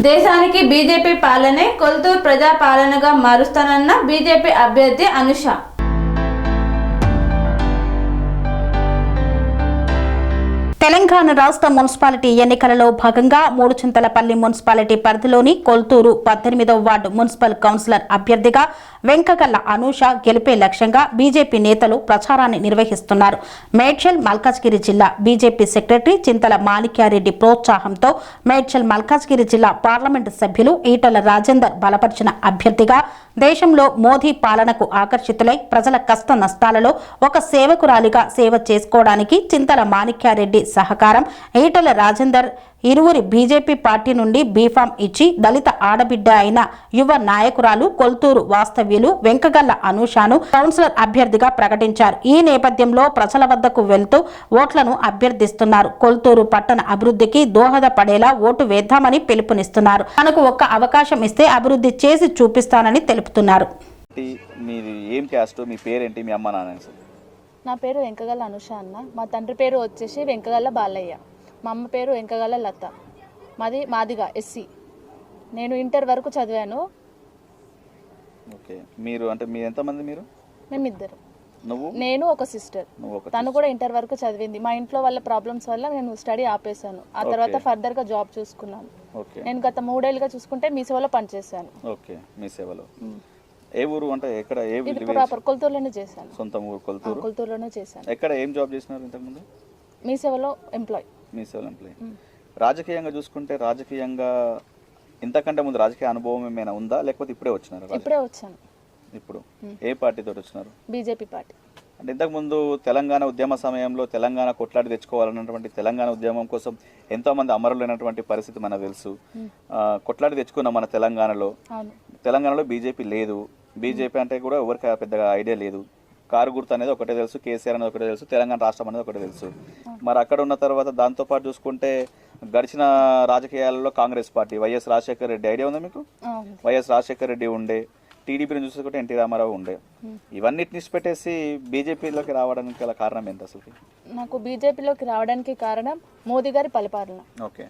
దేశానికి బీజేపీ పాలనే కొల్తూరు ప్రజా పాలనగా మారుస్తానన్న బీజేపీ అభ్యర్థి అనుష. తెలంగాణ రాష్ట్ర మున్సిపాలిటీ ఎన్నికలలో భాగంగా మూడుచింతలపల్లి మున్సిపాలిటీ పరిధిలోని కొల్తూరు 18వ వార్డు మున్సిపల్ కౌన్సిలర్ అభ్యర్థిగా వెంకగల్ల అనూష గెలిపే లక్ష్యంగా బీజేపీ నేతలు ప్రచారాన్ని నిర్వహిస్తున్నారు. మేడ్చల్ మల్కాజ్గిరి జిల్లా బీజేపీ సెక్రటరీ చింతల మాణిక్యారెడ్డి ప్రోత్సాహంతో మేడ్చల్ మల్కాజ్గిరి జిల్లా పార్లమెంటు సభ్యులు ఈటల రాజేందర్ బలపరిచిన అభ్యర్థిగా దేశంలో మోదీ పాలనకు ఆకర్షితులై ప్రజల కష్ట నష్టాలలో ఒక సేవకురాలిగా సేవ చేసుకోవడానికి చింతల మాణిక్యారెడ్డి సహకారం, ఈటల రాజేందర్ ఇరువురి బీజేపీ పార్టీ నుండి బీఫామ్ ఇచ్చి దళిత ఆడబిడ్డ అయిన యువ నాయకురాలు కొల్తూరు వాస్తవ్యులు వెంకగల్ల అనూషను కౌన్సిలర్ అభ్యర్థిగా ప్రకటించారు. ఈ నేపథ్యంలో ప్రజల వద్దకు వెళ్తూ ఓట్లను అభ్యర్థిస్తున్నారు. కొల్తూరు పట్టణ అభివృద్ధికి దోహదపడేలా ఓటు వేద్దామని పిలుపునిస్తున్నారు. తనకు ఒక్క అవకాశం ఇస్తే అభివృద్ధి చేసి చూపిస్తానని తెలుపుతున్నారు. నా పేరు వెంకగల్ల అనుష అన్న. మా తండ్రి పేరు వచ్చేసి వెంకగల్ల బాలయ్య. మా అమ్మ పేరు వెంకగల్ల లత. మాదిగా ఎస్సీ. నేను ఇంటర్ వరకు చదివాను. ఓకే. మీరు అంటే మీరు ఎంతమంది? మేమిద్దరు. నువ్వు? నేను ఒక సిస్టర్. తను కూడా ఇంటర్ వరకు చదివింది. మా ఇంట్లో వాళ్ళ ప్రాబ్లమ్స్ వల్ల నేను స్టడీ ఆపేశాను. ఆ తర్వాత ఫర్దర్ గా జాబ్ చూసుకున్నాను. నేను గత 3 ఏళ్ళుగా చూసుకుంటే మీ సేవలో పనిచేశాను. ఓకే. మీ సేవలో ఏ ఊరు అంటే ఎక్కడ? కొల్తూరులోనే చేశాను. సొంత ఊరు కొల్తూరు? కొల్తూరులోనే చేశాను. ఎక్కడ ఏం జాబ్ చేసినారు ఇంతకుముందు? మీ సేవలో ఎంప్లాయ్. మీ సేవలో ఎంప్లాయ్. రాజకీయంగా చూసుకుంటే రాజకీయంగా ఇంతకంటే ముందు రాజకీయ అనుభవం ఏమైనా ఉందా, లేకపోతే ఇప్పుడే వచ్చినారు? ఇప్పుడే వచ్చాను. ఇప్పుడు ఏ పార్టీతో వచ్చినారు? BJP party. అంటే ఇంతకుముందు తెలంగాణ ఉద్యమ సమయంలో తెలంగాణ కొట్లాడి తెచ్చుకోవాలన్నటువంటి తెలంగాణ ఉద్యమం కోసం ఎంతోమంది అమరులైనటువంటి పరిస్థితి మనకు తెలుసు. కొట్లాడి తెచ్చుకున్నాం మన తెలంగాణలో బీజేపీ లేదు. బీజేపీ అంటే కూడా ఎవరికి పెద్దగా ఐడియా లేదు. కారు గుర్తు అనేది ఒకటే తెలుసు, కేసీఆర్ అనేది ఒకటే తెలుసు, తెలంగాణ రాష్ట్రం అనేది ఒకటే తెలుసు. మరి అక్కడ ఉన్న తర్వాత దాంతోపాటు చూసుకుంటే గడిచిన రాజకీయాలలో Congress party, YS Rajasekhara Reddy idea ఉందా మీకు? వైఎస్ రాజశేఖర రెడ్డి ఉండే, టీడీపీని చూసుకుంటే ఎన్టీ రామారావు ఉండే. ఇవన్నిటిని పెట్టేసి బీజేపీలోకి రావడానికి గల కారణం ఏంటి అసలు? నాకు బీజేపీలోకి రావడానికి కారణం మోదీ గారి పరిపాలన. ఓకే.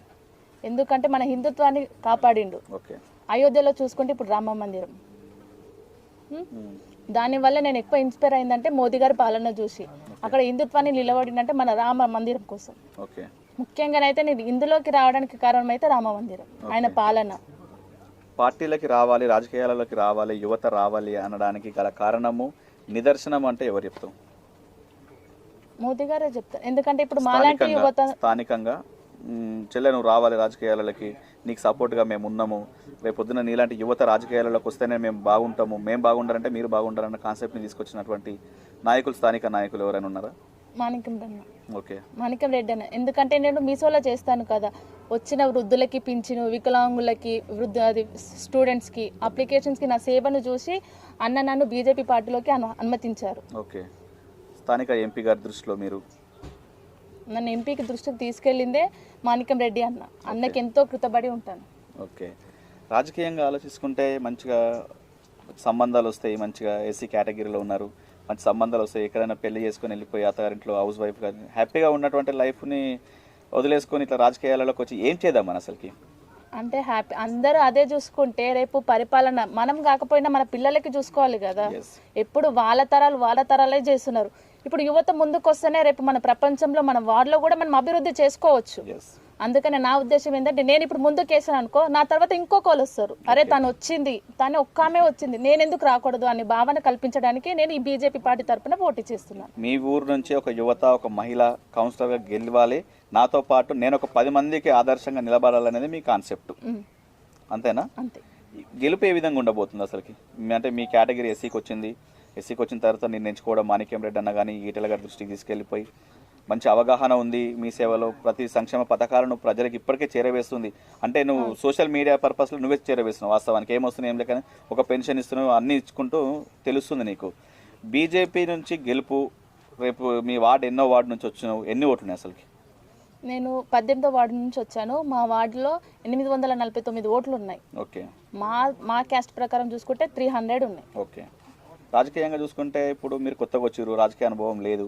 ఎందుకంటే మన హిందుత్వాన్ని కాపాడిండు. ఓకే. అయోధ్యలో చూసుకుంటే ఇప్పుడు రామ మందిరం. దానివల్ల నేను ఎక్కువ ఇన్స్పైర్ అయిందంటే మోదీ గారి పాలన చూసి. అక్కడ హిందుత్వాన్ని నిలబడిందంటే మన రామ మందిరం కోసం. ముఖ్యంగానైతే నేను ఇందులోకి రావడానికి కారణం అయితే రామ మందిరం, ఆయన పాలన. పార్టీలకి రావాలి, రాజకీయాలలోకి రావాలి, యువత రావాలి అనడానికి గల కారణము, నిదర్శనం అంటే ఎవరు చెప్తాం? మోదీ గారే చెప్తారు. ఎందుకంటే ఇప్పుడు మాలాంటి యువత స్థానికంగా చెల్లె నువ్వు రావాలి రాజకీయాలకి, నీకు సపోర్ట్గా మేము ఉన్నాము, రేపు పొద్దున నీలాంటి యువత రాజకీయాలలోకి వస్తేనే మేము బాగుంటాము, మేము బాగుండాలంటే మీరు బాగుండాలన్న కాన్సెప్ట్ని తీసుకొచ్చినటువంటి నాయకులు, స్థానిక నాయకులు ఎవరైనా ఉన్నారా? మాణిక్యం రెడ్డి. ఓకే. మాణిక్యం రెడ్డి అన్న. ఎందుకంటే నేను మీసోలో చేస్తాను కదా, వచ్చిన వృద్ధులకి పింఛను, వికలాంగులకి, స్టూడెంట్స్కి, అప్లికేషన్స్కి నా సేవను చూసి అన్న నన్ను బీజేపీ పార్టీలోకి అనుమతించారు. ఓకే. స్థానిక ఎంపీ గారి దృష్టిలో మీరు? నన్ను ఎంపీకి దృష్టికి తీసుకెళ్ళిందే మాణిక్యం రెడ్డి అన్న. అన్నకి ఎంతో కృతపడి ఉంటాను. ఓకే. రాజకీయంగా ఆలోచించుకుంటే మంచిగా సంబంధాలు వస్తాయి, మంచిగా ఎస్సీ కేటగిరీలో ఉన్నారు, మంచి సంబంధాలు వస్తాయి. ఎక్కడైనా పెళ్లి చేసుకొని వెళ్ళిపోయి అత్తగారింట్లో హౌస్ వైఫ్ కానీ హ్యాపీగా ఉన్నటువంటి లైఫ్ని వదిలేసుకొని ఇట్లా రాజకీయాలలోకి వచ్చి ఏం చేద్దాం మన అసలుకి? అంటే హ్యాపీ అందరూ అదే చూసుకుంటే రేపు పరిపాలన మనం కాకపోయినా మన పిల్లలకి చూసుకోవాలి కదా. ఎప్పుడు వాళ్ళ తరాలే చేస్తున్నారు. ఇప్పుడు యువత ముందుకు వస్తేనే రేపు మన ప్రపంచంలో మన వార్డులో కూడా మనం అభివృద్ధి చేసుకోవచ్చు. అందుకని నా ఉద్దేశం ఏంటంటే నేను ఇప్పుడు ముందుకు వేసాను అనుకో, నా తర్వాత ఇంకొకరు వస్తారు, అరే తను వచ్చింది, తను ఒక్కామే వచ్చింది, నేను ఎందుకు రాకూడదు అనే భావన కల్పించడానికి నేను ఈ బీజేపీ పార్టీ తరఫున పోటీ చేస్తున్నాను. మీ ఊరు నుంచి ఒక యువత, ఒక మహిళ కౌన్సిలర్గా గెలవాలి, నాతో పాటు నేను ఒక 10 మందికి ఆదర్శంగా నిలబడాలనేది మీ కాన్సెప్ట్, అంతేనా? అంతే. గెలుపు ఏ విధంగా ఉండబోతుంది అసలుకి? అంటే మీ కేటగిరీ ఎస్సీకి వచ్చిన తర్వాత నేను ఎంచుకోవడం, మాణిక్యం రెడ్డి అన్న కానీ ఈటెల గారి దృష్టికి తీసుకెళ్ళిపోయి మంచి అవగాహన ఉంది, మీ సేవలో ప్రతి సంక్షేమ పథకాలను ప్రజలకు ఇప్పటికే చేరవేస్తుంది. అంటే నువ్వు సోషల్ మీడియా పర్పస్లో నువ్వే చేరవేస్తున్నావు. వాస్తవానికి ఏమొస్తుంది ఏం లేక ఒక పెన్షన్ ఇస్తున్నావు, అన్నీ ఇచ్చుకుంటూ తెలుస్తుంది నీకు. బీజేపీ నుంచి గెలుపు, రేపు మీ వార్డు ఎన్నో వార్డు నుంచి వచ్చినావు, ఎన్ని ఓట్లు ఉన్నాయి అసలుకి? నేను 18వ వార్డు నుంచి వచ్చాను. మా వార్డులో 849 ఓట్లు ఉన్నాయి. ఓకే. మా క్యాస్ట్ ప్రకారం చూసుకుంటే 300 ఉన్నాయి. ఓకే. రాజకీయంగా చూసుకుంటే ఇప్పుడు మీరు కొత్తగా వచ్చారు, రాజకీయ అనుభవం లేదు,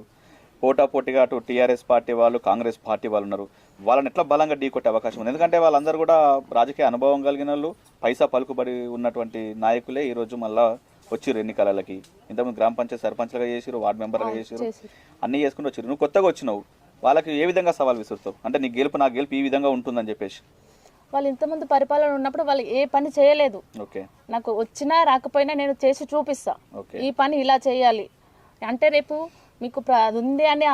పోటాపోటీగా అటు టీఆర్ఎస్ పార్టీ వాళ్ళు, కాంగ్రెస్ పార్టీ వాళ్ళు ఉన్నారు. వాళ్ళని ఎట్లా బలంగా ఢీకొట్టే అవకాశం ఉంది? ఎందుకంటే వాళ్ళందరూ కూడా రాజకీయ అనుభవం కలిగిన వాళ్ళు, పైసా పలుకుబడి ఉన్నటువంటి నాయకులే ఈరోజు మళ్ళా వచ్చిర్రు ఎన్నికలకి. ఇంతకుముందు గ్రామ పంచాయతీ సర్పంచ్లుగా చేసిరు, వార్డు మెంబర్గా చేసిరు, అన్నీ చేసుకుంటూ వచ్చిరు. నువ్వు కొత్తగా వచ్చినావు, వాళ్ళకి ఏ విధంగా సవాల్ విసురుతావు? అంటే నీ గెలుపు నా గెలుపు ఈ విధంగా ఉంటుందని చెప్పేసి. వాళ్ళు ఇంతకుముందు పరిపాలన ఉన్నప్పుడు వాళ్ళు ఏ పని చేయలేదు. ఓకే, నాకు వచ్చినా రాకపోయినా నేను చేసి చూపిస్తా, ఓకే, ఈ పని ఇలా చేయాలి అంటే రేపు మీకు అది ఉంది అనే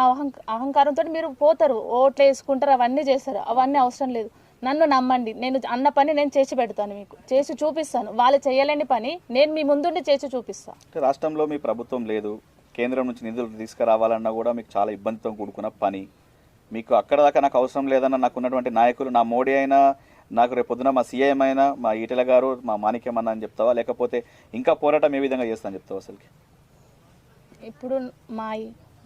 అహంకారంతో మీరు పోతారు, ఓట్లు వేసుకుంటారు, అవన్నీ చేస్తారు. అవన్నీ అవసరం లేదు. నన్ను నమ్మండి, నేను అన్న పని నేను చేసి పెడతాను, మీకు చేసి చూపిస్తాను. వాళ్ళు చేయలేని పని నేను మీ ముందుండి చేసి చూపిస్తాను. రాష్ట్రంలో మీ ప్రభుత్వం లేదు, కేంద్రం నుంచి నిధులు తీసుకురావాలన్నా కూడా మీకు చాలా ఇబ్బందితో కూడుకున్న పని. మీకు అక్కడ దాకా నాకు అవసరం లేదన్న నాకు ఉన్నటువంటి నాయకులు, నా మోడీ అయినా, నాకు రేపు పొద్దున మా సీఎం అయినా, మా ఈటెల గారు, మా మాణిక్యం అన్న అని చెప్తావా? లేకపోతే ఇంకా పోరాటం ఏ విధంగా చేస్తా అని చెప్తావా? అసలుకి ఇప్పుడు మా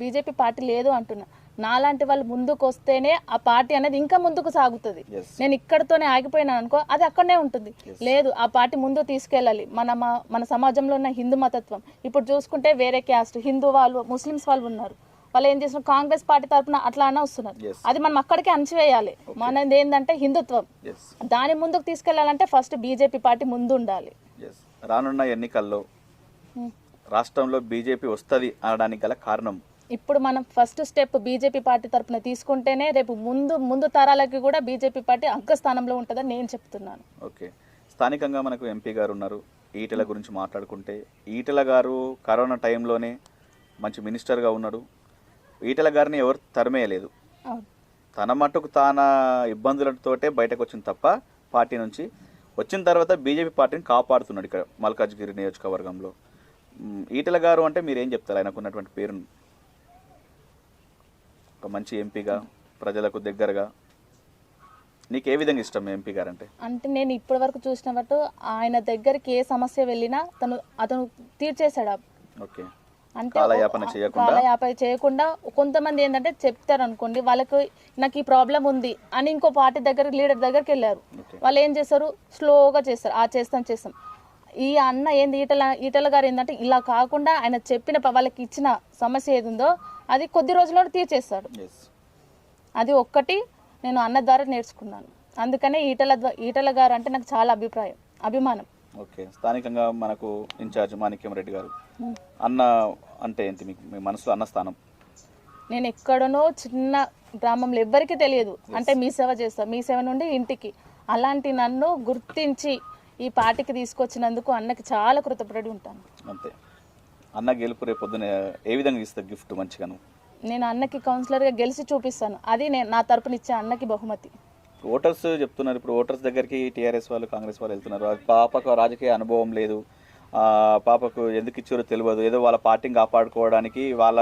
బీజేపీ పార్టీ లేదు అంటున్నా. నాలాంటి వాళ్ళు ముందుకు వస్తేనే ఆ పార్టీ అనేది ఇంకా ముందుకు సాగుతుంది. నేను ఇక్కడతోనే ఆగిపోయినా అనుకో, అది అక్కడనే ఉంటుంది. లేదు, ఆ పార్టీ ముందుకు తీసుకెళ్ళాలి. మన సమాజంలో ఉన్న హిందూ మతత్వం ఇప్పుడు చూసుకుంటే వేరే క్యాస్ట్ హిందూ వాళ్ళు, ముస్లిమ్స్ వాళ్ళు ఉన్నారు. వాళ్ళు ఏం చేస్తున్నారు, కాంగ్రెస్ పార్టీ తరఫున అట్లా అన్న వస్తున్నారు. అది మనం అక్కడికే అణచివేయాలి. మనది ఏంటంటే హిందుత్వం, దాని ముందుకు తీసుకెళ్లాలంటే ఫస్ట్ బీజేపీ పార్టీ ముందు ఉండాలి. రానున్న ఎన్నికల్లో రాష్ట్రంలో బీజేపీ వస్తుంది అనడానికి గల కారణం? ఇప్పుడు మనం ఫస్ట్ స్టెప్ బీజేపీ పార్టీ తరఫున తీసుకుంటేనే రేపు ముందు తరాలకి కూడా బీజేపీ పార్టీ అగ్రస్థానంలో ఉంటుందని నేను చెప్తున్నాను. ఓకే, స్థానికంగా మనకు ఎంపీ గారు ఉన్నారు. ఈటెల గురించి మాట్లాడుకుంటే, ఈటెల గారు కరోనా టైంలోనే మంచి మినిస్టర్గా ఉన్నాడు. ఈటెల గారిని ఎవరు తరిమేయలేదు. తన మట్టుకు తాన ఇబ్బందులతోటే బయటకు వచ్చింది తప్ప పార్టీ నుంచి. వచ్చిన తర్వాత బీజేపీ పార్టీని కాపాడుతున్నాడు ఇక్కడ మల్కాజ్గిరి నియోజకవర్గంలో. ఈటెల గారు అంటే మీరు ఏం చెప్తారు? ఆయనకు ఉన్నటువంటి పేరును, ఒక మంచి ఎంపీగా, ప్రజలకు దగ్గరగా నీకు ఏ విధంగా ఇష్టం ఎంపీ గారు అంటే? అంటే నేను ఇప్పటి వరకు చూసిన బట్టు ఆయన దగ్గరికి ఏ సమస్య వెళ్ళినా అతను తీర్చేశాడు. ఓకే, అంటే కాలయాపన చేయకుండా కొంతమంది ఏంటంటే చెప్తారు అనుకోండి, వాళ్ళకి నాకు ఈ ప్రాబ్లం ఉంది అని ఇంకో పార్టీ దగ్గర లీడర్ దగ్గరికి వెళ్ళారు. వాళ్ళు ఏం చేస్తారు, స్లోగా చేస్తారు. చేస్తాం. ఈ అన్న ఏంది ఈటెల గారు ఏంటంటే ఇలా కాకుండా ఆయన చెప్పిన వాళ్ళకి ఇచ్చిన సమస్య ఏది ఉందో అది కొద్ది రోజుల్లో తీర్చేస్తాడు. అది ఒక్కటి నేను అన్న ద్వారా నేర్చుకున్నాను. అందుకనే ఈటెల గారు అంటే నాకు చాలా అభిమానం. ఓకే, స్థానికంగా మనకు ఇన్ఛార్జ్ మాణిక్యం రెడ్డి గారు, అన్న అంటే ఏంటి మీకు? మీ మనసులో అన్న స్థానం? నేను ఎక్కడనో చిన్న గ్రామంలో ఎవ్వరికీ తెలియదు, అంటే మీ సేవ చేస్తా, మీ సేవ నుండి ఇంటికి, అలాంటి నన్ను గుర్తించి ఈ పార్టీకి తీసుకొచ్చినందుకు అన్నకి చాలా కృతజ్ఞపడి ఉంటాను. అంతే. అన్న గెలుపు రేపు పొద్దున ఏ విధంగా ఇస్తుంది గిఫ్ట్ మంచిగాను? నేను అన్నకి కౌన్సిలర్గా గెలిచి చూపిస్తాను. అది నేను నా తరపున ఇచ్చే అన్నకి బహుమతి. ఓటర్స్ చెప్తున్నారు, ఇప్పుడు ఓటర్స్ దగ్గరికి టీఆర్ఎస్ వాళ్ళు, కాంగ్రెస్ వాళ్ళు వెళ్తున్నారు. పాపకు రాజకీయ అనుభవం లేదు, పాపకు ఎందుకు ఇచ్చారో తెలియదు, ఏదో వాళ్ళ పార్టీని కాపాడుకోవడానికి, వాళ్ళ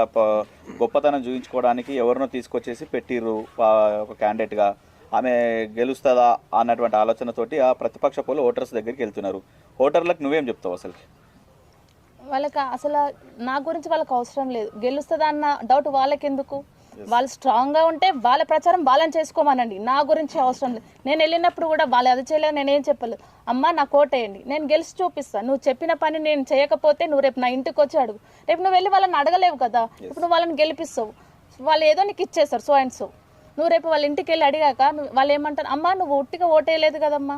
గొప్పతనం చూపించుకోవడానికి ఎవరినో తీసుకొచ్చేసి పెట్టిర్రు ఒక క్యాండిడేట్గా, ఆమె గెలుస్తుందా అన్నటువంటి ఆలోచనతోటి ఆ ప్రతిపక్ష పోలు ఓటర్స్ దగ్గరికి వెళ్తున్నారు. ఓటర్లకు నువ్వేం చెప్తావు? వాళ్ళకి అసలు నా గురించి వాళ్ళకి అవసరం లేదు, గెలుస్తుందా అన్న డౌట్ వాళ్ళకి ఎందుకు? వాళ్ళు స్ట్రాంగ్గా ఉంటే వాళ్ళ ప్రచారం వాళ్ళని చేసుకోమనండి, నా గురించి అవసరం లేదు. నేను వెళ్ళినప్పుడు కూడా వాళ్ళు అది చేయలేదు, నేనేం చెప్పలేదు. అమ్మ నాకు ఓటేయండి, నేను గెలిచి చూపిస్తాను. నువ్వు చెప్పిన పని నేను చేయకపోతే నువ్వు రేపు నా ఇంటికి వచ్చి అడుగు. రేపు నువ్వు వెళ్ళి వాళ్ళని అడగలేవు కదా, ఇప్పుడు నువ్వు వాళ్ళని గెలిపిస్తావు, వాళ్ళు ఏదో నీకు ఇచ్చేస్తారు సో అండ్ సో. నువ్వు రేపు వాళ్ళ ఇంటికి వెళ్ళి అడిగాక వాళ్ళు ఏమంటారు, అమ్మ నువ్వు ఉట్టిగా ఓటేయలేదు కదమ్మా,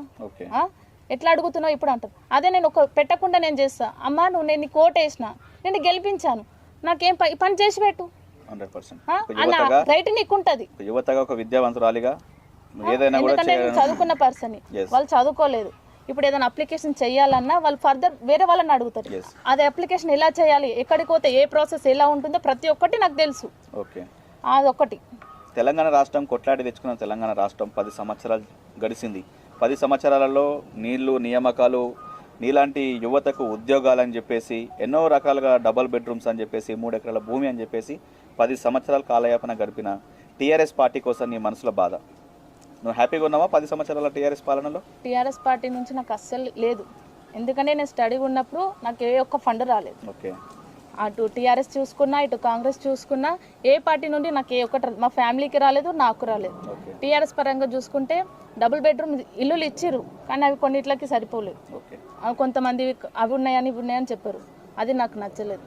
ఎట్లా అడుగుతున్నావు ఇప్పుడు అంటారు. అదే నేను పెట్టకుండా నేను చేస్తా, అమ్మ నేను నీకు ఓటేసిన, నేను గెలిపించాను, నాకేం పని చేసి పెట్టు 100%. రైట్ నీకు ఉంటుంది. యువతగా ఒక విద్యావంతురాలిగా ఎందుకంటే నేను చదువుకున్న పర్సన్, వాళ్ళు చదువుకోలేదు. ఇప్పుడు ఏదైనా అప్లికేషన్ చేయాలన్నా వాళ్ళు ఫర్దర్ వేరే వాళ్ళని అడుగుతారు. అదే అప్లికేషన్ ఎలా చేయాలి, ఎక్కడికి పోతే ఏ ప్రాసెస్ ఎలా ఉంటుందో ప్రతి ఒక్కటి నాకు తెలుసు. అదొకటి. తెలంగాణ రాష్ట్రం కొట్లాడి తెచ్చుకున్న తెలంగాణ రాష్ట్రం 10 సంవత్సరాలు గడిచింది. 10 సంవత్సరాలలో నీళ్లు, నియామకాలు, నీలాంటి యువతకు ఉద్యోగాలని చెప్పేసి, ఎన్నో రకాలుగా డబల్ బెడ్రూమ్స్ అని చెప్పేసి, 3 ఎకరాల భూమి అని చెప్పేసి 10 సంవత్సరాల కాలయాపన గడిపిన టీఆర్ఎస్ పార్టీ కోసం నీ మనసులో బాధ, నువ్వు హ్యాపీగా ఉన్నావా 10 సంవత్సరాల టీఆర్ఎస్ పాలనలో? టీఆర్ఎస్ పార్టీ నుంచి నాకు అస్సలు లేదు, ఎందుకంటే నేను స్టడీ ఉన్నప్పుడు నాకు ఏ ఒక్క ఫండ్ రాలేదు. ఓకే, అటు టీఆర్ఎస్ చూసుకున్నా, ఇటు కాంగ్రెస్ చూసుకున్నా, ఏ పార్టీ నుండి నాకు ఏ ఒక్కటి మా ఫ్యామిలీకి రాలేదు, నాకు రాలేదు. టీఆర్ఎస్ పరంగా చూసుకుంటే డబుల్ బెడ్రూమ్ ఇల్లులు ఇచ్చిర్రు, కానీ అవి కొన్నిట్లకి సరిపోలేదు. కొంతమంది అవి ఉన్నాయని ఇవి ఉన్నాయని చెప్పారు, అది నాకు నచ్చలేదు.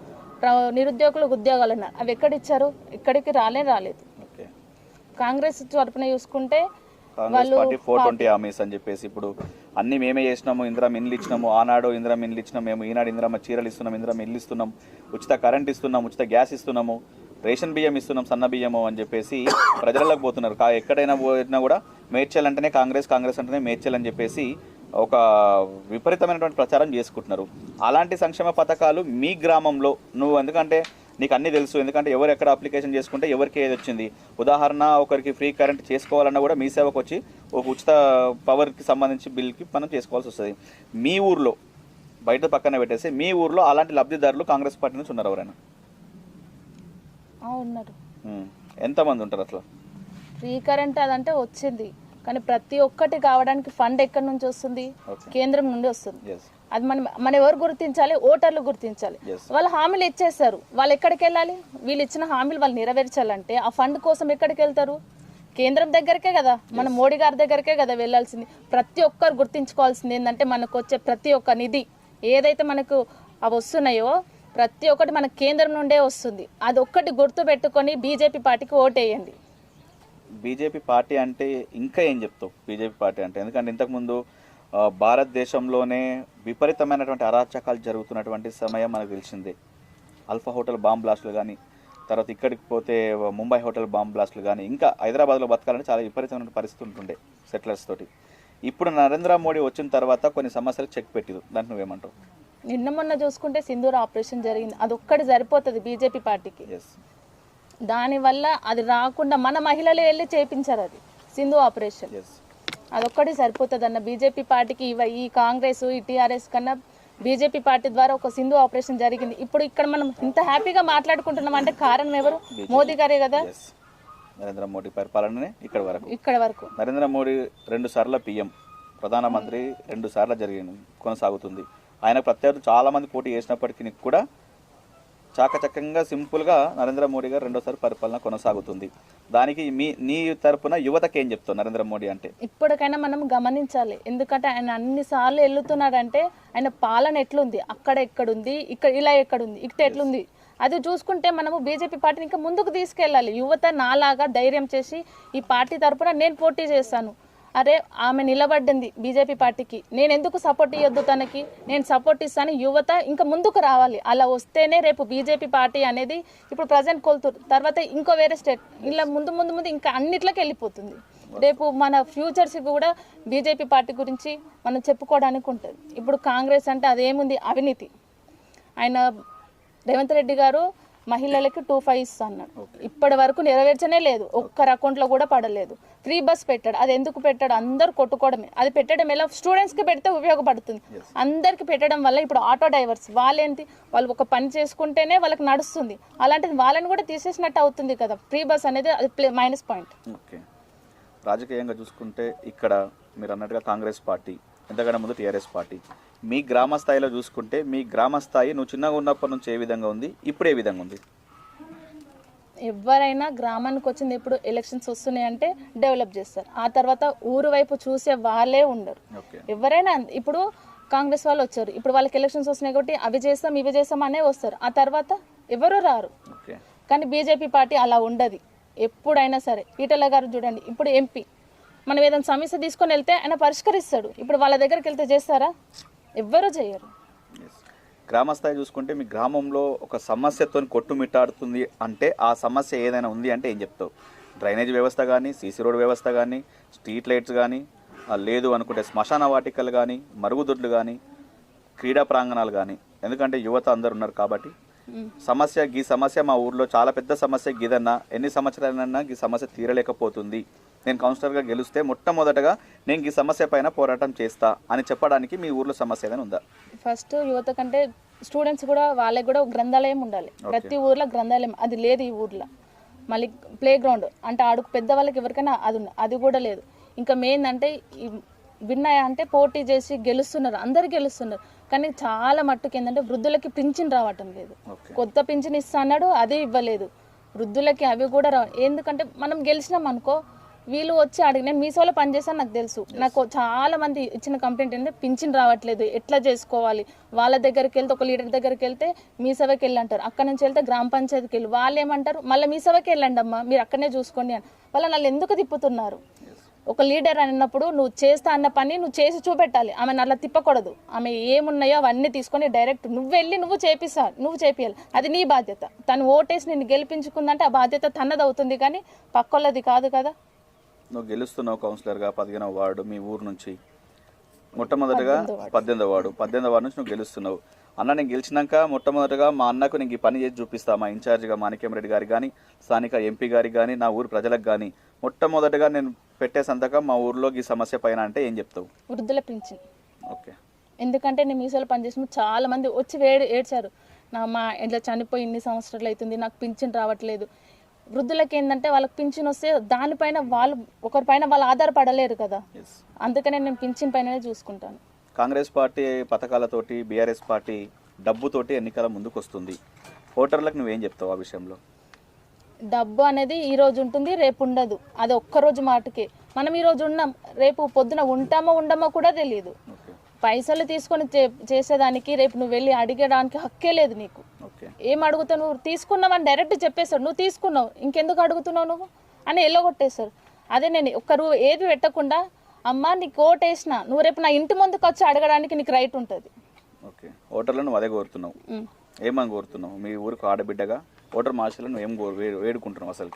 నిరుద్యోగులకు ఉద్యోగాలు అన్నారు, అవి ఎక్కడిచ్చారు? ఇక్కడికి రాలేదు. ఓకే. కాంగ్రెస్ తరపున చూసుకుంటే కాంగ్రెస్ పార్టీ 420 హామీస్ అని చెప్పేసి ఇప్పుడు అన్ని మేమే చేసినాము, ఇందిరా మిన్లు ఇచ్చినాము, ఆనాడు ఇందిరా మిన్లు ఇచ్చినాం మేము, ఈనాడు ఇందిరా చీరలు ఇస్తున్నాం, ఇందిరా మిల్లు ఇస్తున్నాం, ఉచిత కరెంట్ ఇస్తున్నాం, ఉచిత గ్యాస్ ఇస్తున్నాము, రేషన్ బియ్యం ఇస్తున్నాం, సన్న బియ్యము అని చెప్పేసి ప్రజలకు పోతున్నారు. ఎక్కడైనా పోయినా కూడా మేడ్చల్ అంటేనే కాంగ్రెస్ అంటేనే మేడ్చల్ అని చెప్పేసి ఒక విపరీతమైనటువంటి ప్రచారం చేసుకుంటున్నారు. అలాంటి సంక్షేమ పథకాలు మీ గ్రామంలో నువ్వు, ఎందుకంటే నీకు అన్నీ తెలుసు, ఎందుకంటే ఎవరు ఎక్కడ అప్లికేషన్ చేసుకుంటే ఎవరికి ఏది వచ్చింది. ఉదాహరణ, ఒకరికి ఫ్రీ కరెంట్ చేసుకోవాలన్నా కూడా మీ సేవకు వచ్చి ఒక ఉచిత పవర్కి సంబంధించి బిల్కి మనం చేసుకోవాల్సి వస్తుంది. మీ ఊర్లో బయట పక్కన పెట్టేసి మీ ఊర్లో అలాంటి లబ్ధిదారులు కాంగ్రెస్ పార్టీ నుంచి ఉన్నారు ఎవరైనా? ఉన్నారు. ఎంతమంది ఉంటారు అసలు? ఫ్రీ కరెంట్ అదంటే వచ్చింది, కానీ ప్రతి ఒక్కటి కావడానికి ఫండ్ ఎక్కడి నుంచి వస్తుంది? కేంద్రం నుండి వస్తుంది. అది మనం ఎవరు గుర్తించాలి? ఓటర్లు గుర్తించాలి. వాళ్ళు హామీలు ఇచ్చేస్తారు, వాళ్ళు ఎక్కడికి వెళ్ళాలి? వీళ్ళు ఇచ్చిన హామీలు వాళ్ళు నెరవేర్చాలంటే ఆ ఫండ్ కోసం ఎక్కడికి వెళ్తారు? కేంద్రం దగ్గరకే కదా, మన మోడీ గారి దగ్గరకే కదా వెళ్ళాల్సింది. ప్రతి ఒక్కరు గుర్తించుకోవాల్సింది ఏంటంటే మనకు వచ్చే ప్రతి ఒక్క నిధి ఏదైతే మనకు అవి వస్తున్నాయో ప్రతి ఒక్కటి మన కేంద్రం నుండే వస్తుంది. అది ఒక్కటి గుర్తు పెట్టుకొని బీజేపీ పార్టీకి ఓటేయండి. బీజేపీ పార్టీ అంటే ఇంకా ఏం చెప్తావు? బీజేపీ పార్టీ అంటే ఎందుకంటే ఇంతకుముందు భారతదేశంలోనే విపరీతమైనటువంటి అరాచకాలు జరుగుతున్నటువంటి సమయం మనకు తెలిసిందే. అల్ఫా హోటల్ బాంబ్ బ్లాస్టులు కానీ, తర్వాత ఇక్కడికి పోతే ముంబై హోటల్ బాంబ్ బ్లాస్టులు కానీ, ఇంకా హైదరాబాద్లో బతకాలంటే చాలా విపరీతమైన పరిస్థితి ఉంటుండే సెటిలర్స్ తోటి. ఇప్పుడు నరేంద్ర మోడీ వచ్చిన తర్వాత కొన్ని సమస్యలు చెక్ పెట్టిరు, దానికి నువ్వేమంటావు? నిన్న మొన్న చూసుకుంటే సింధూర్ ఆపరేషన్ జరిగింది, అదొక్కటి సరిపోతుంది బీజేపీ పార్టీకి. దానివల్ల అది రాకుండా మన మహిళలు వెళ్ళి చేయించారు అది సింధు ఆపరేషన్. అదొక్కటి సరిపోతుంది అన్న బీజేపీ పార్టీకి. ఈ కాంగ్రెస్ ఈ టీఆర్ఎస్ కన్నా బీజేపీ పార్టీ ద్వారా ఒక సింధు ఆపరేషన్ జరిగింది. ఇప్పుడు ఇక్కడ మనం ఇంత హ్యాపీగా మాట్లాడుకుంటున్నాం అంటే కారణం ఎవరు? మోదీ గారే కదా. నరేంద్ర మోడీ పరిపాలననే ఇక్కడ వరకు నరేంద్ర మోడీ 2 సార్ల పిఎం ప్రధానమంత్రి 2 సార్లు కొనసాగుతుంది. ఆయన ప్రత్యర్థులు చాలా మంది పోటీ చేసినప్పటికీ కూడా చాకచక్యంగా సింపుల్గా నరేంద్ర మోడీ గారు 2వ పరిపాలన కొనసాగుతుంది. దానికి నీ తరపున యువతకి ఏం చెప్తావు నరేంద్ర మోడీ అంటే? ఇప్పటికైనా మనం గమనించాలి, ఎందుకంటే ఆయన అన్నిసార్లు వెళ్తున్నాడంటే ఆయన పాలన ఎట్లుంది, అక్కడ ఎక్కడుంది, ఇక్కడ ఇలా ఎక్కడుంది, ఇక్కడ ఎట్లుంది, అది చూసుకుంటే మనము బీజేపీ పార్టీని ఇంకా ముందుకు తీసుకెళ్ళాలి. యువత నాలాగా ధైర్యం చేసి ఈ పార్టీ తరపున నేను పోటీ చేస్తాను, అరే ఆమె నిలబడ్డింది బీజేపీ పార్టీకి, నేను ఎందుకు సపోర్ట్ ఇవ్వద్దు, తనకి నేను సపోర్ట్ ఇస్తాను, యువత ఇంకా ముందుకు రావాలి. అలా వస్తేనే రేపు బీజేపీ పార్టీ అనేది ఇప్పుడు ప్రజెంట్ కొలుతురు, తర్వాత ఇంకో వేరే స్టేట్, ఇలా ముందు ఇంకా అన్నిట్లోకి వెళ్ళిపోతుంది. రేపు మన ఫ్యూచర్స్ కూడా బీజేపీ పార్టీ గురించి మనం చెప్పుకోవడానికి ఉంటుంది. ఇప్పుడు కాంగ్రెస్ అంటే అదేముంది, అవినీతి. ఆయన రేవంత్ రెడ్డి గారు మహిళలకి 2,500 ఇస్తా అన్నాడు, ఇప్పటి వరకు నెరవేర్చనే లేదు, ఒక్కరి అకౌంట్లో కూడా పడలేదు. ఫ్రీ బస్ పెట్టాడు, అది ఎందుకు పెట్టాడు? అందరు కొట్టుకోవడమే. అది పెట్టడం ఎలా? స్టూడెంట్స్కి పెడితే ఉపయోగపడుతుంది. అందరికి పెట్టడం వల్ల ఇప్పుడు ఆటో డ్రైవర్స్ వాళ్ళేంటి, వాళ్ళు ఒక పని చేసుకుంటేనే వాళ్ళకి నడుస్తుంది, అలాంటిది వాళ్ళని కూడా తీసేసినట్టు అవుతుంది కదా. ఫ్రీ బస్ అనేది అది మైనస్ పాయింట్. ఓకే. రాజకీయంగా చూసుకుంటే ఇక్కడ మీరు అన్నట్టుగా కాంగ్రెస్ పార్టీ, ఎంతకన్నా ముందు టీఆర్ఎస్ పార్టీ. మీ గ్రామ స్థాయిలో చూసుకుంటే మీ గ్రామ స్థాయి నువ్వు చిన్నగా ఉన్నప్పటి నుంచి ఏ విధంగా ఉంది, ఇప్పుడు ఏ విధంగా ఉంది? ఎవరైనా గ్రామానికి వచ్చింది ఇప్పుడు ఎలక్షన్స్ వస్తున్నాయి అంటే డెవలప్ చేస్తారు, ఆ తర్వాత ఊరు వైపు చూసే వాళ్ళే ఉండరు. ఎవరైనా ఇప్పుడు కాంగ్రెస్ వాళ్ళు వచ్చారు, ఇప్పుడు వాళ్ళకి ఎలక్షన్స్ వస్తున్నాయి కాబట్టి అవి చేస్తాం ఇవి చేస్తాం అనే వస్తారు, ఆ తర్వాత ఎవరు రారు. కానీ బీజేపీ పార్టీ అలా ఉండదు ఎప్పుడైనా సరే. ఈటెల గారు చూడండి, ఇప్పుడు ఎంపీ, మనం ఏదైనా సమస్య తీసుకొని వెళ్తే ఆయన పరిష్కరిస్తాడు. ఇప్పుడు వాళ్ళ దగ్గరికి వెళ్తే చేస్తారా? ఎవ్వరూ చేయరు. గ్రామ స్థాయి చూసుకుంటే మీ గ్రామంలో ఒక సమస్యతో కొట్టుమిట్టాడుతుంది అంటే ఆ సమస్య ఏదైనా ఉంది అంటే ఏం చెప్తావు? డ్రైనేజ్ వ్యవస్థ కానీ, సీసీ రోడ్ వ్యవస్థ కానీ, స్ట్రీట్ లైట్స్ కానీ, లేదు అనుకుంటే శ్మశాన వాటికలు కానీ, మరుగుదొడ్లు కానీ, క్రీడా ప్రాంగణాలు కానీ, ఎందుకంటే యువత అందరు ఉన్నారు కాబట్టి ఈ సమస్య మా ఊర్లో చాలా పెద్ద సమస్య, గీదన్నా ఎన్ని సంవత్సరాలన్నా ఈ సమస్య తీరలేకపోతుంది, నేను కౌన్సిలర్గా గెలిస్తే మొట్టమొదటగా నేను ఈ సమస్య పైన పోరాటం చేస్తా అని చెప్పడానికి మీ ఊర్లో సమస్య ఏదైనా ఉందా? ఫస్ట్ యువత కంటే స్టూడెంట్స్ కూడా వాళ్ళకి కూడా గ్రంథాలయం ఉండాలి. ప్రతి ఊర్లో గ్రంథాలయం అది లేదు ఈ ఊర్లో. మళ్ళీ ప్లే గ్రౌండ్ అంటే ఆడుకు పెద్దవాళ్ళకి ఎవరికైనా అది కూడా లేదు. ఇంకా మెయిన్ అంటే విన్నాయా అంటే పోటీ చేసి గెలుస్తున్నారు, అందరు గెలుస్తున్నారు, కానీ చాలా మట్టుకు ఏంటంటే వృద్ధులకి పింఛన్ రావటం లేదు. కొత్త పింఛన్ ఇస్తా అన్నాడు, అది ఇవ్వలేదు. వృద్ధులకి అవి కూడా ఎందుకంటే మనం గెలిచినాం అనుకో, వీళ్ళు వచ్చి అడిగి నేను మీసోలో పనిచేస్తాను నాకు తెలుసు. నాకు చాలా మంది ఇచ్చిన కంప్లైంట్ ఏంటంటే పింఛన్ రావట్లేదు, ఎట్లా చేసుకోవాలి. వాళ్ళ దగ్గరికి వెళ్తే ఒక లీడర్ దగ్గరికి వెళ్తే మీ సభకి వెళ్ళి అంటారు, అక్కడ నుంచి వెళ్తే గ్రామ పంచాయతీకి వెళ్ళి వాళ్ళు ఏమంటారు మళ్ళీ మీ సభకి వెళ్ళండి అమ్మా మీరు అక్కడనే చూసుకోండి అని. వాళ్ళు నన్ను ఎందుకు తిప్పుతున్నారు? ఒక లీడర్ అన్నప్పుడు నువ్వు చేస్తా అన్న పని నువ్వు చేసి చూపెట్టాలి. ఆమె అలా తిప్పకూడదు. ఆమె ఏమున్నాయో అవన్నీ తీసుకొని డైరెక్ట్ నువ్వు వెళ్ళి నువ్వు చేపియాలి. అది నీ బాధ్యత. తను ఓటేసి నిన్ను గెలిపించుకుందంటే ఆ బాధ్యత తనది అవుతుంది, కానీ పక్కోళ్ళది కాదు కదా. నువ్వు గెలుస్తున్నావు కౌన్సిలర్గా 15వ వార్డు మీ ఊరు నుంచి, మొట్టమొదటిగా 18వ వార్డు నుంచి నువ్వు గెలుస్తున్నావు. అన్న నేను గెలిచినాక మొట్టమొదటిగా మా అన్నకు నీకు ఈ పని చేసి చూపిస్తా, మా ఇన్ఛార్జిగా మాణిక్యం రెడ్డి గారికి కానీ స్థానిక ఎంపీ గారికి కానీ నా ఊరు ప్రజలకు కానీ మొట్టమొదటిగా నేను పెట్టే సంతకం మా ఊర్లో ఈ సమస్య పైన అంటే ఏం చెప్తావు? వృద్ధుల పింఛన్. ఓకే. ఎందుకంటే నేను మీసోలో పనిచేసిన చాలా మంది వచ్చి ఏడ్చారు, మా ఇంట్లో చనిపోయి ఇన్ని సంవత్సరాలు అవుతుంది నాకు పింఛన్ రావట్లేదు. వృద్ధులకి ఏంటంటే వాళ్ళకి పింఛన్ వస్తే దానిపైన ఒకరిపైన వాళ్ళు ఆధారపడలేరు కదా, అందుకనే నేను పింఛన్ పైననే చూసుకుంటాను. కాంగ్రెస్ పార్టీ పథకాలతోటి బీఆర్ఎస్ పార్టీ డబ్బుతోటి ఎన్నికల ముందుకు వస్తుంది, ఓటర్లకు నువ్వేం చెప్తావు ఆ విషయంలో? డబ్బు అనేది ఈ రోజు ఉంటుంది, రేపు ఉండదు. అది ఒక్కరోజు మాటకే. మనం ఈ రోజు ఉన్నాం, రేపు పొద్దున ఉంటామో ఉండమో కూడా తెలియదు. పైసలు తీసుకొని చేసేదానికి రేపు నువ్వు వెళ్ళి అడిగడానికి హక్కే లేదు నీకు. ఏం అడుగుతావు? నువ్వు తీసుకున్నావని డైరెక్ట్ చెప్పేశాడు, నువ్వు తీసుకున్నావు ఇంకెందుకు అడుగుతున్నావు నువ్వు అని ఎల్లగొట్టేశారు. అదే నేను ఒక్కరు ఏది పెట్టకుండా అమ్మ నీకు ఓటేసిన నువ్వు రేపు నా ఇంటి ముందుకు వచ్చి అడగడానికి నీకు రైట్ ఉంటుంది. ఓకే. ఓటర్లను అదే కోరుతున్నావు, ఏమని కోరుతున్నావు? మీ ఊరికి ఆడబిడ్డగా ఓటర్ మార్షల్ నువ్వు ఏం వేడుకుంటున్నావు అసలు?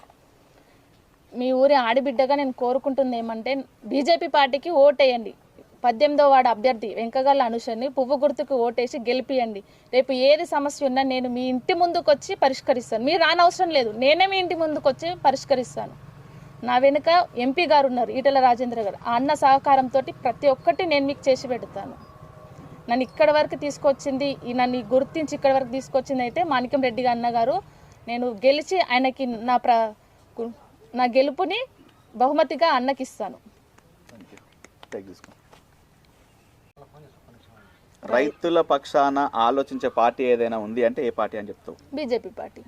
మీ ఊరి ఆడబిడ్డగా నేను కోరుకుంటుంది ఏమంటే బీజేపీ పార్టీకి ఓటేయండి. 18వ వార్డు అభ్యర్థి వెంకగల్ల అనుషని పువ్వు గుర్తుకు ఓటేసి గెలిపియండి. రేపు ఏది సమస్య ఉన్నా నేను మీ ఇంటి ముందుకు వచ్చి పరిష్కరిస్తాను. మీరు రానవసరం లేదు, నేనే మీ ఇంటి ముందుకు వచ్చి పరిష్కరిస్తాను. నా వెనుక ఎంపీ గారు ఉన్నారు, ఈటెల రాజేంద్ర గారు. ఆ అన్న సహకారంతో ప్రతి ఒక్కటి నేను మీకు చేసి పెడతాను. నన్ను ఇక్కడ వరకు తీసుకొచ్చింది, నన్ను గుర్తించి ఇక్కడ వరకు తీసుకొచ్చింది అయితే మాణిక్యం రెడ్డి అన్నగారు. నేను గెలిచి ఆయనకి నా గెలుపుని బహుమతిగా అన్నకి ఇస్తాను. రైతుల పక్షాన ఆలోచించే పార్టీ ఏదైనా ఉంది అంటే ఏ పార్టీ అని చెప్తావు? BJP party.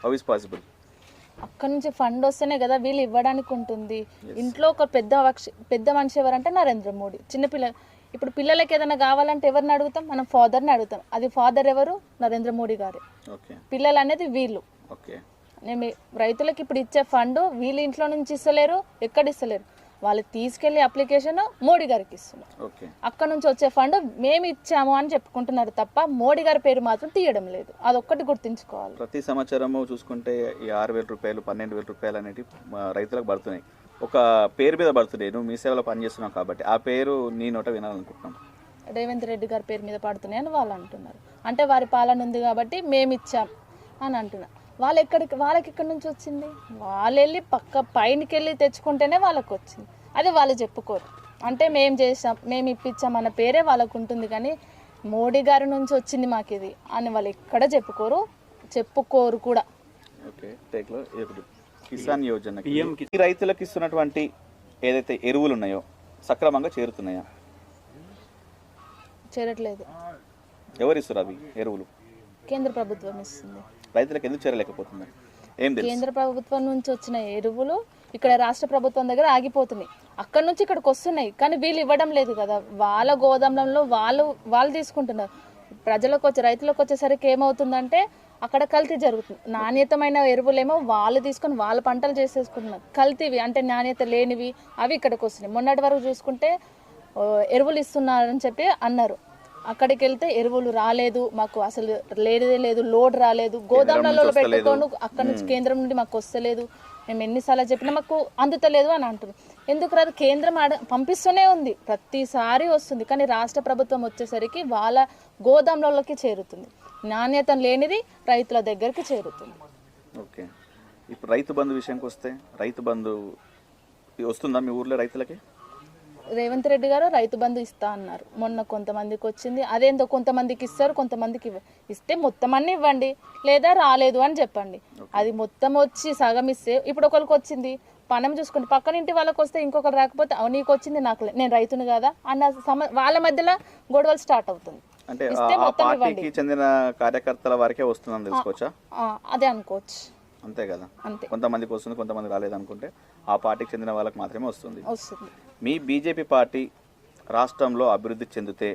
How is possible? అక్కడ నుంచి ఫండ్ వస్తేనే కదా వీళ్ళు ఇవ్వడానికి ఉంటుంది. ఇంట్లో ఒక పెద్ద మనిషి ఎవరంటే నరేంద్ర మోడీ. ఇప్పుడు పిల్లలకి ఏదైనా కావాలంటే ఎవరిని అడుగుతాం? మనం ఫాదర్ని అడుగుతాం. అది ఫాదర్ ఎవరు? నరేంద్ర మోడీ గారే. పిల్లలు అనేది వీళ్ళు. నేను రైతులకు ఇప్పుడు ఇచ్చే ఫండ్ వీళ్ళు ఇంట్లో నుంచి ఇస్తలేరు, ఎక్కడ ఇస్తలేరు. వాళ్ళు తీసుకెళ్లి అప్లికేషన్ మోడీ గారికి ఇస్తున్నారు. అక్కడ నుంచి వచ్చే ఫండ్ మేము ఇచ్చాము అని చెప్పుకుంటున్నారు తప్ప మోడీ గారి పేరు మాత్రం తీయడం లేదు. అదొక్కటి గుర్తుంచుకోవాలి. ప్రతి సంవత్సరము చూసుకుంటే ఈ 6,000 రూపాయలు 12,000 రూపాయలు అనేవి రైతులకు పడుతున్నాయి. ఒక పేరు మీద పడుతున్నాయి. నువ్వు మీ సేవలో పనిచేస్తున్నావు కాబట్టి ఆ పేరు నీ నోట వినాలనుకుంటున్నాం. రేవంత్ రెడ్డి గారి పేరు మీద పడుతున్నాయి అని వాళ్ళు అంటున్నారు. అంటే వారి పాలన ఉంది కాబట్టి మేము ఇచ్చాం అని అంటున్నారు. వాళ్ళకి ఎక్కడి నుంచి వచ్చింది? వాళ్ళు వెళ్ళి పైనకి వెళ్ళి తెచ్చుకుంటేనే వాళ్ళకి వచ్చింది. అది వాళ్ళు చెప్పుకోరు. అంటే మేము చేసాం, మేము ఇప్పించాం అన్న పేరే వాళ్ళకు ఉంటుంది, కానీ మోడీ గారి నుంచి వచ్చింది మాకు ఇది అని వాళ్ళు ఎక్కడ చెప్పుకోరు కూడా. కిసాన్ యోజన రైతులకు ఇస్తున్నటువంటి ఏదైతే ఎరువులు ఉన్నాయో సక్రమంగా చేరుతున్నాయా? చేరట్లేదు. ఎవరు ఇస్తారు అవి ఎరువులు? కేంద్ర ప్రభుత్వం ఇస్తుంది. రైతులకు ఎందుకు చేరలేకపోతుంది? కేంద్ర ప్రభుత్వం నుంచి వచ్చిన ఎరువులు ఇక్కడ రాష్ట్ర ప్రభుత్వం దగ్గర ఆగిపోతున్నాయి. అక్కడ నుంచి ఇక్కడికి వస్తున్నాయి, కానీ వీళ్ళు ఇవ్వడం లేదు కదా. వాళ్ళ గోదాంలో వాళ్ళు తీసుకుంటున్నారు. రైతులకు వచ్చేసరికి ఏమవుతుందంటే అక్కడ కల్తీ జరుగుతుంది. నాణ్యతమైన ఎరువులేమో వాళ్ళు తీసుకొని వాళ్ళ పంటలు చేసేసుకుంటున్నారు. కల్తీవి అంటే నాణ్యత లేనివి అవి ఇక్కడికి వస్తున్నాయి. మొన్నటి వరకు చూసుకుంటే ఎరువులు ఇస్తున్నారని చెప్పి అన్నారు. అక్కడికి వెళ్తే ఎరువులు రాలేదు, మాకు అసలు లేదు, లోడ్ రాలేదు, గోదాములలో పెట్టుకోను అక్కడ నుంచి కేంద్రం నుండి మాకు వస్తలేదు, మేము ఎన్నిసార్లు చెప్పినా మాకు అందుతలేదు అని అంటున్నారు. ఎందుకు రాదు? కేంద్రం పంపిస్తూనే ఉంది, ప్రతిసారి వస్తుంది, కానీ రాష్ట్ర ప్రభుత్వం వచ్చేసరికి వాళ్ళ గోదాములలోకి చేరుతుంది. నాణ్యత లేనిది రైతుల దగ్గరికి చేరుతుంది. ఓకే. ఇప్పుడు రైతు బంధు విషయానికి వస్తే, రైతు బంధు వస్తుందా మీ ఊర్లో రైతులకి? రేవంత్ రెడ్డి గారు రైతు బంధు ఇస్తా అన్నారు. మొన్న కొంతమందికి వచ్చింది. అదేందో కొంతమందికి ఇస్తారు, కొంతమందికి ఇస్తే మొత్తం అన్ని ఇవ్వండి, లేదా రాలేదు అని చెప్పండి. అది మొత్తం వచ్చి సగం ఇస్తే ఇప్పుడు ఒకరికి వచ్చింది పనం చూసుకుంటే పక్కన ఇంటి వాళ్ళకి వస్తే ఇంకొకరు రాకపోతే నీకు వచ్చింది నాకు నేను రైతును కదా అన్న వాళ్ళ మధ్యలో గొడవలు స్టార్ట్ అవుతుంది. అంటే చెందిన కార్యకర్తల వారికే వస్తుందని తెలుసుకోవచ్చా? అదే అనుకోవచ్చు. అంతే కదా, అంతే. కొంతమందికి వస్తుంది, కొంతమంది రాలేదనుకుంటే ఆ పార్టీకి చెందిన వాళ్ళకి మాత్రమే వస్తుంది. మీ బీజేపీ పార్టీ రాష్ట్రంలో అభివృద్ధి చెందితే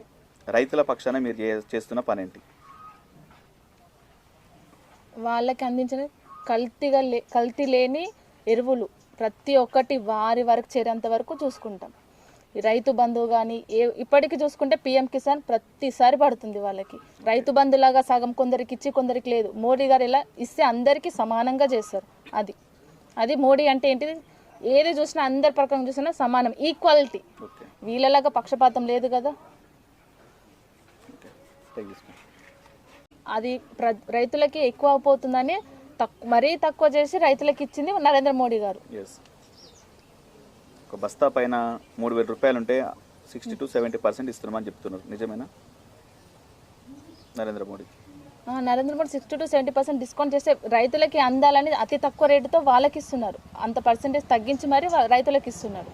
రైతుల పక్షాన మీరు చేస్తున్న పని ఏంటి? వాళ్ళకి అందించిన కల్తీ లేని ఎరువులు ప్రతి ఒక్కటి వారి వరకు చేరేంత వరకు చూసుకుంటాం. ఈ రైతు బంధువు కానీ ఇప్పటికీ చూసుకుంటే పిఎం కిసాన్ ప్రతిసారి పడుతుంది వాళ్ళకి. రైతు బంధులాగా సగం కొందరికి ఇచ్చి కొందరికి లేదు. మోడీ గారు ఎలా ఇస్తే అందరికీ సమానంగా చేస్తారు. అది మోడీ అంటే ఏంటిది, ఏది చూసినా అందరి ప్రకారం చూసినా సమానం, ఈక్వాలిటీ. వీళ్ళలాగా పక్షపాతం లేదు కదా. అది రైతులకి ఎక్కువ పోతుందని మరీ తక్కువ చేసి రైతులకు ఇచ్చింది నరేంద్ర మోడీ గారు. ఒక బస్తా పైన 3,000 రూపాయలు ఉంటే 60 to 70% ఇస్తున్నామని చెప్తున్నారు, నిజమేనా? నరేంద్ర మోడీ 60 to 70% డిస్కౌంట్ చేస్తే రైతులకి అందాలని అతి తక్కువ రేటుతో వాళ్ళకి ఇస్తున్నారు. అంత పర్సెంటేజ్ తగ్గించి మరి రైతులకు ఇస్తున్నారు.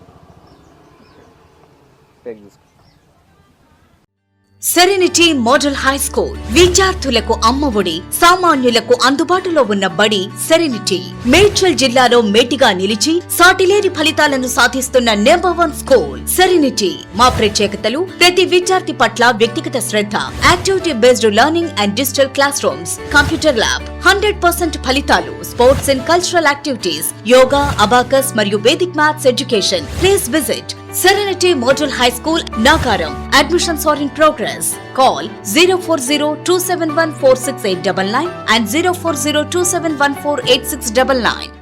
సెరెనిటీ మోడల్ హై స్కూల్ విద్యార్థులకు అమ్మఒడి, సామాన్యులకు అందుబాటులో ఉన్న బడి సెరెనిటీ. మేడ్చల్ జిల్లాలో మేటిగా నిలిచి సాటిలేని ఫలితాలను సాధిస్తున్న #1 స్కూల్ సెరెనిటీ. మా ప్రత్యేకతలు ప్రతి విద్యార్థి పట్ల వ్యక్తిగత శ్రద్ధ, activity based learning and digital classrooms, computer lab, 100% ఫలితాలు, sports and cultural activities, yoga, abacus మరియు Vedic maths education. Please visit Serenity Model High School, Nagaram. Admissions are in progress. Call 040-271-46899 and 040-271-48699.